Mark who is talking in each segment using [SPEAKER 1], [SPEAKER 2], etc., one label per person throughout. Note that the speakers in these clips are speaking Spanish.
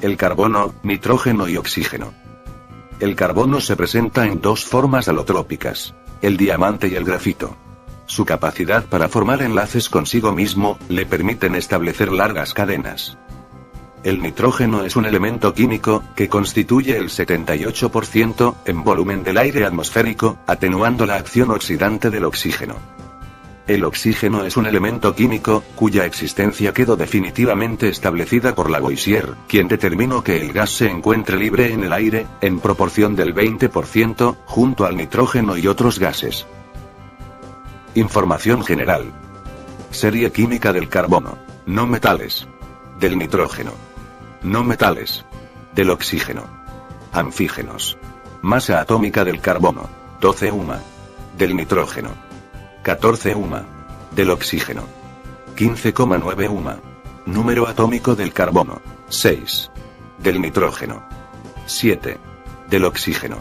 [SPEAKER 1] El carbono, nitrógeno y oxígeno. El carbono se presenta en dos formas alotrópicas: el diamante y el grafito. Su capacidad para formar enlaces consigo mismo le permiten establecer largas cadenas. El nitrógeno es un elemento químico que constituye el 78% en volumen del aire atmosférico, atenuando la acción oxidante del oxígeno. El oxígeno es un elemento químico cuya existencia quedó definitivamente establecida por Lavoisier, quien determinó que el gas se encuentre libre en el aire, en proporción del 20%, junto al nitrógeno y otros gases. Información general. Serie química del carbono. No metales. Del nitrógeno. No metales. Del oxígeno. Anfígenos. Masa atómica del carbono. 12 UMA. Del nitrógeno. 14 UMA. Del oxígeno. 15,9 UMA. Número atómico del carbono. 6. Del nitrógeno. 7. Del oxígeno.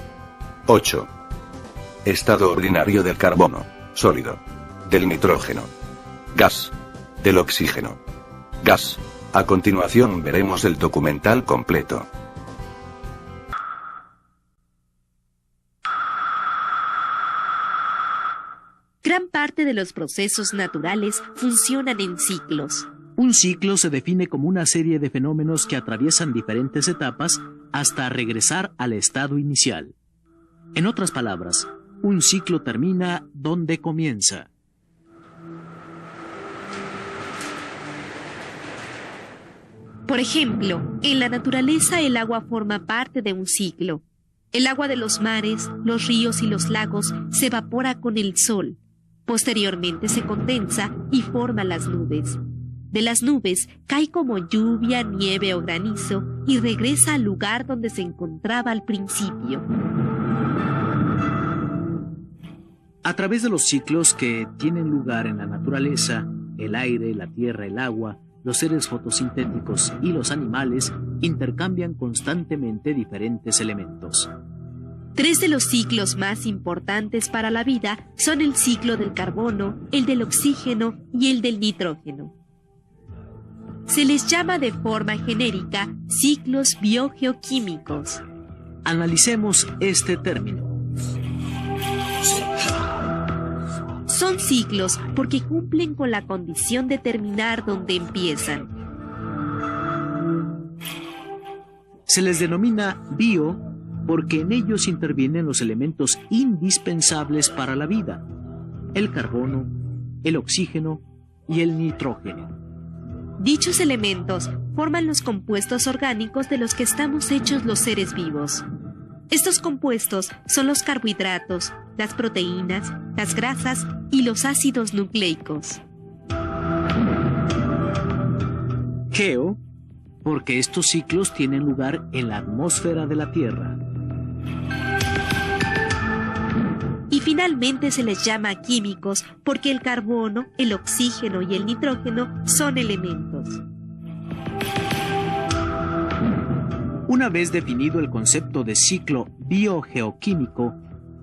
[SPEAKER 1] 8. Estado ordinario del carbono. Sólido. Del nitrógeno. Gas. Del oxígeno. Gas. A continuación veremos el documental completo.
[SPEAKER 2] Gran parte de los procesos naturales funcionan en ciclos.
[SPEAKER 3] Un ciclo se define como una serie de fenómenos que atraviesan diferentes etapas hasta regresar al estado inicial. En otras palabras, un ciclo termina donde comienza.
[SPEAKER 2] Por ejemplo, en la naturaleza el agua forma parte de un ciclo. El agua de los mares, los ríos y los lagos se evapora con el sol. Posteriormente se condensa y forma las nubes. De las nubes cae como lluvia, nieve o granizo y regresa al lugar donde se encontraba al principio.
[SPEAKER 3] A través de los ciclos que tienen lugar en la naturaleza, el aire, la tierra, el agua, los seres fotosintéticos y los animales intercambian constantemente diferentes elementos.
[SPEAKER 2] 3 de los ciclos más importantes para la vida son el ciclo del carbono, el del oxígeno y el del nitrógeno. Se les llama de forma genérica ciclos biogeoquímicos.
[SPEAKER 3] Analicemos este término.
[SPEAKER 2] Son ciclos porque cumplen con la condición de terminar donde empiezan.
[SPEAKER 3] Se les denomina bio porque en ellos intervienen los elementos indispensables para la vida: el carbono, el oxígeno y el nitrógeno.
[SPEAKER 2] Dichos elementos forman los compuestos orgánicos de los que estamos hechos los seres vivos. Estos compuestos son los carbohidratos, las proteínas, las grasas y los ácidos nucleicos.
[SPEAKER 3] Geo, porque estos ciclos tienen lugar en la atmósfera de la Tierra.
[SPEAKER 2] Y finalmente se les llama químicos porque el carbono, el oxígeno y el nitrógeno son elementos.
[SPEAKER 3] Una vez definido el concepto de ciclo biogeoquímico,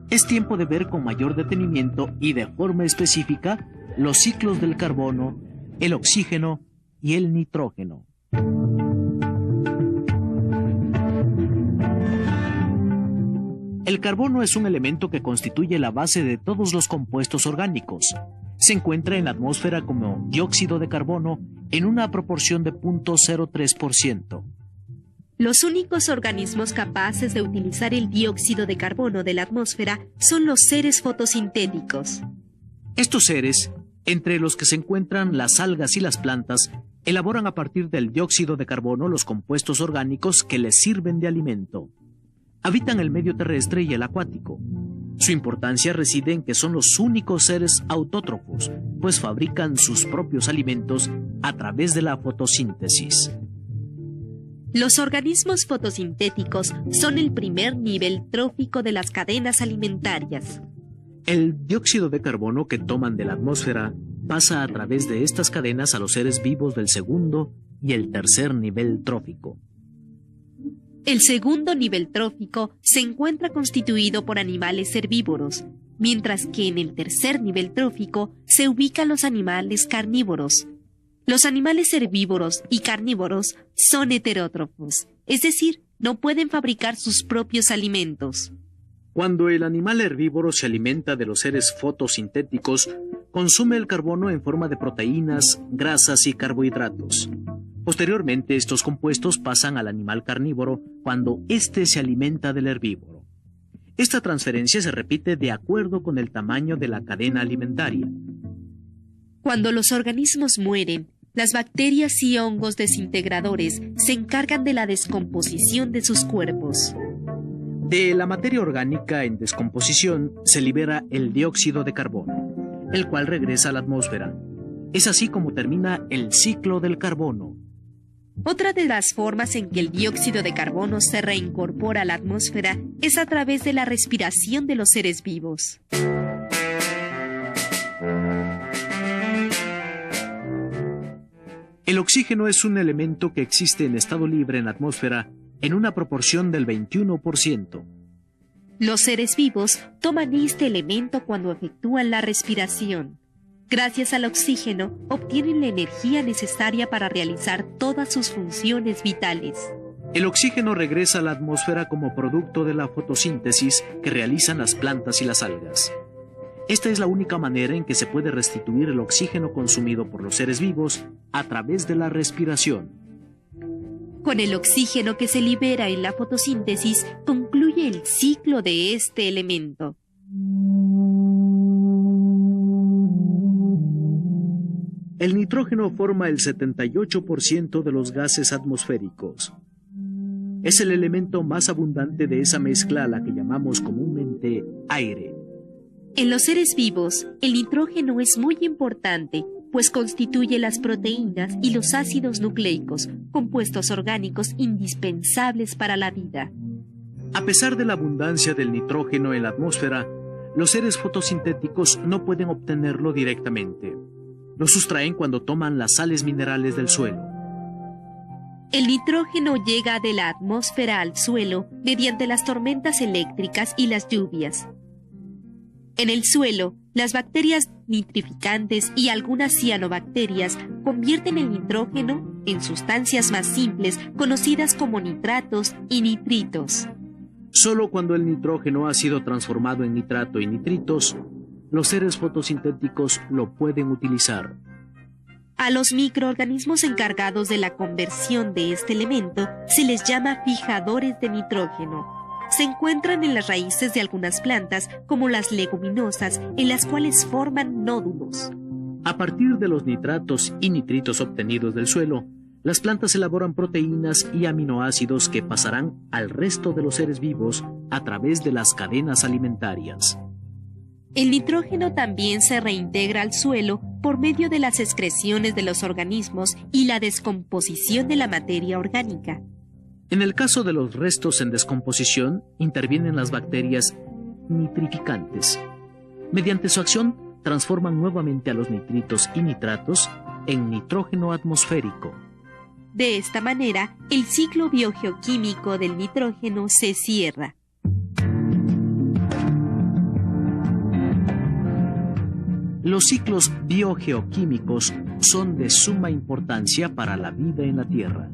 [SPEAKER 3] es tiempo de ver con mayor detenimiento y de forma específica los ciclos del carbono, el oxígeno y el nitrógeno. El carbono es un elemento que constituye la base de todos los compuestos orgánicos. Se encuentra en la atmósfera como dióxido de carbono en una proporción de 0.03%.
[SPEAKER 2] Los únicos organismos capaces de utilizar el dióxido de carbono de la atmósfera son los seres fotosintéticos.
[SPEAKER 3] Estos seres, entre los que se encuentran las algas y las plantas, elaboran a partir del dióxido de carbono los compuestos orgánicos que les sirven de alimento. Habitan el medio terrestre y el acuático. Su importancia reside en que son los únicos seres autótrofos, pues fabrican sus propios alimentos a través de la fotosíntesis.
[SPEAKER 2] Los organismos fotosintéticos son el primer nivel trófico de las cadenas alimentarias.
[SPEAKER 3] El dióxido de carbono que toman de la atmósfera pasa a través de estas cadenas a los seres vivos del segundo y el tercer nivel trófico.
[SPEAKER 2] El segundo nivel trófico se encuentra constituido por animales herbívoros, mientras que en el tercer nivel trófico se ubican los animales carnívoros. Los animales herbívoros y carnívoros son heterótrofos, es decir, no pueden fabricar sus propios alimentos.
[SPEAKER 3] Cuando el animal herbívoro se alimenta de los seres fotosintéticos, consume el carbono en forma de proteínas, grasas y carbohidratos. Posteriormente, estos compuestos pasan al animal carnívoro cuando éste se alimenta del herbívoro. Esta transferencia se repite de acuerdo con el tamaño de la cadena alimentaria.
[SPEAKER 2] Cuando los organismos mueren, las bacterias y hongos desintegradores se encargan de la descomposición de sus cuerpos.
[SPEAKER 3] De la materia orgánica en descomposición se libera el dióxido de carbono, el cual regresa a la atmósfera. Es así como termina el ciclo del carbono.
[SPEAKER 2] Otra de las formas en que el dióxido de carbono se reincorpora a la atmósfera es a través de la respiración de los seres vivos.
[SPEAKER 3] El oxígeno es un elemento que existe en estado libre en la atmósfera en una proporción del 21%.
[SPEAKER 2] Los seres vivos toman este elemento cuando efectúan la respiración. Gracias al oxígeno, obtienen la energía necesaria para realizar todas sus funciones vitales.
[SPEAKER 3] El oxígeno regresa a la atmósfera como producto de la fotosíntesis que realizan las plantas y las algas. Esta es la única manera en que se puede restituir el oxígeno consumido por los seres vivos a través de la respiración.
[SPEAKER 2] Con el oxígeno que se libera en la fotosíntesis, concluye el ciclo de este elemento.
[SPEAKER 3] El nitrógeno forma el 78% de los gases atmosféricos. Es el elemento más abundante de esa mezcla a la que llamamos comúnmente aire.
[SPEAKER 2] En los seres vivos, el nitrógeno es muy importante, pues constituye las proteínas y los ácidos nucleicos, compuestos orgánicos indispensables para la vida.
[SPEAKER 3] A pesar de la abundancia del nitrógeno en la atmósfera, los seres fotosintéticos no pueden obtenerlo directamente. Lo sustraen cuando toman las sales minerales del suelo.
[SPEAKER 2] El nitrógeno llega de la atmósfera al suelo mediante las tormentas eléctricas y las lluvias. En el suelo, las bacterias nitrificantes y algunas cianobacterias convierten el nitrógeno en sustancias más simples conocidas como nitratos y nitritos.
[SPEAKER 3] Solo cuando el nitrógeno ha sido transformado en nitrato y nitritos, los seres fotosintéticos lo pueden utilizar.
[SPEAKER 2] A los microorganismos encargados de la conversión de este elemento se les llama fijadores de nitrógeno. Se encuentran en las raíces de algunas plantas, como las leguminosas, en las cuales forman nódulos.
[SPEAKER 3] A partir de los nitratos y nitritos obtenidos del suelo, las plantas elaboran proteínas y aminoácidos que pasarán al resto de los seres vivos a través de las cadenas alimentarias.
[SPEAKER 2] El nitrógeno también se reintegra al suelo por medio de las excreciones de los organismos y la descomposición de la materia orgánica.
[SPEAKER 3] En el caso de los restos en descomposición, intervienen las bacterias nitrificantes. Mediante su acción, transforman nuevamente a los nitritos y nitratos en nitrógeno atmosférico.
[SPEAKER 2] De esta manera, el ciclo biogeoquímico del nitrógeno se cierra.
[SPEAKER 3] Los ciclos biogeoquímicos son de suma importancia para la vida en la Tierra.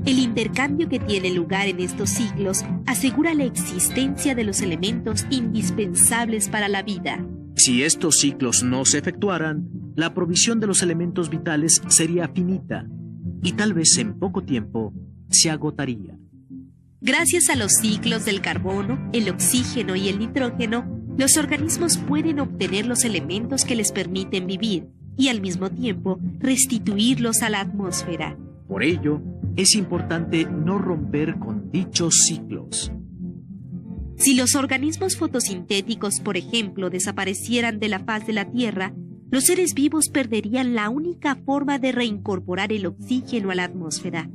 [SPEAKER 2] El intercambio que tiene lugar en estos ciclos asegura la existencia de los elementos indispensables para la vida.
[SPEAKER 3] Si estos ciclos no se efectuaran, la provisión de los elementos vitales sería finita y tal vez en poco tiempo se agotaría.
[SPEAKER 2] Gracias a los ciclos del carbono, el oxígeno y el nitrógeno, los organismos pueden obtener los elementos que les permiten vivir y al mismo tiempo restituirlos a la atmósfera.
[SPEAKER 3] Por ello, es importante no romper con dichos ciclos.
[SPEAKER 2] Si los organismos fotosintéticos, por ejemplo, desaparecieran de la faz de la Tierra, los seres vivos perderían la única forma de reincorporar el oxígeno a la atmósfera.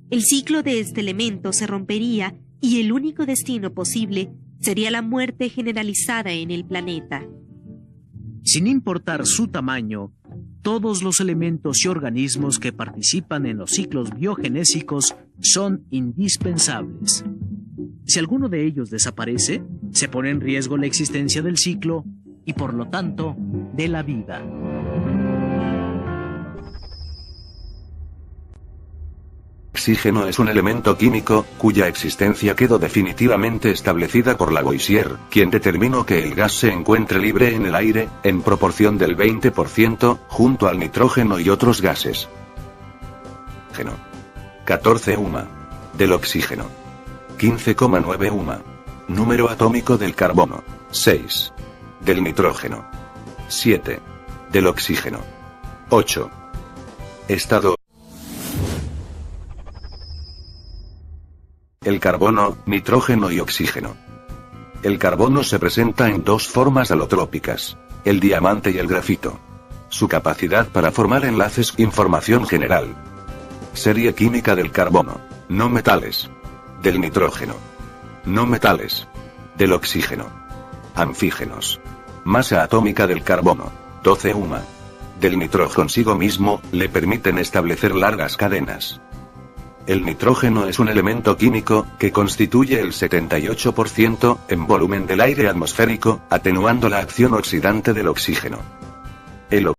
[SPEAKER 2] El ciclo de este elemento se rompería y el único destino posible sería la muerte generalizada en el planeta.
[SPEAKER 3] Sin importar su tamaño, todos los elementos y organismos que participan en los ciclos biogenésicos son indispensables. Si alguno de ellos desaparece, se pone en riesgo la existencia del ciclo y, por lo tanto, de la vida.
[SPEAKER 1] oxígeno es un elemento químico, cuya existencia quedó definitivamente establecida por Lavoisier, quien determinó que el gas se encuentre libre en el aire, en proporción del 20%, junto al nitrógeno y otros gases. 14 UMA. Del oxígeno. 15,9 UMA. Número atómico del carbono. 6. Del nitrógeno. 7. Del oxígeno. 8. Estado. El carbono, nitrógeno y oxígeno. El carbono se presenta en dos formas alotrópicas: el diamante y el grafito. Su capacidad para formar enlaces. Información general. Serie química del carbono. No metales. Del nitrógeno. No metales. Del oxígeno. Anfígenos. Masa atómica del carbono. 12 UMA. Del nitrógeno consigo mismo, le permiten establecer largas cadenas. El nitrógeno es un elemento químico, que constituye el 78% en volumen del aire atmosférico, atenuando la acción oxidante del oxígeno. El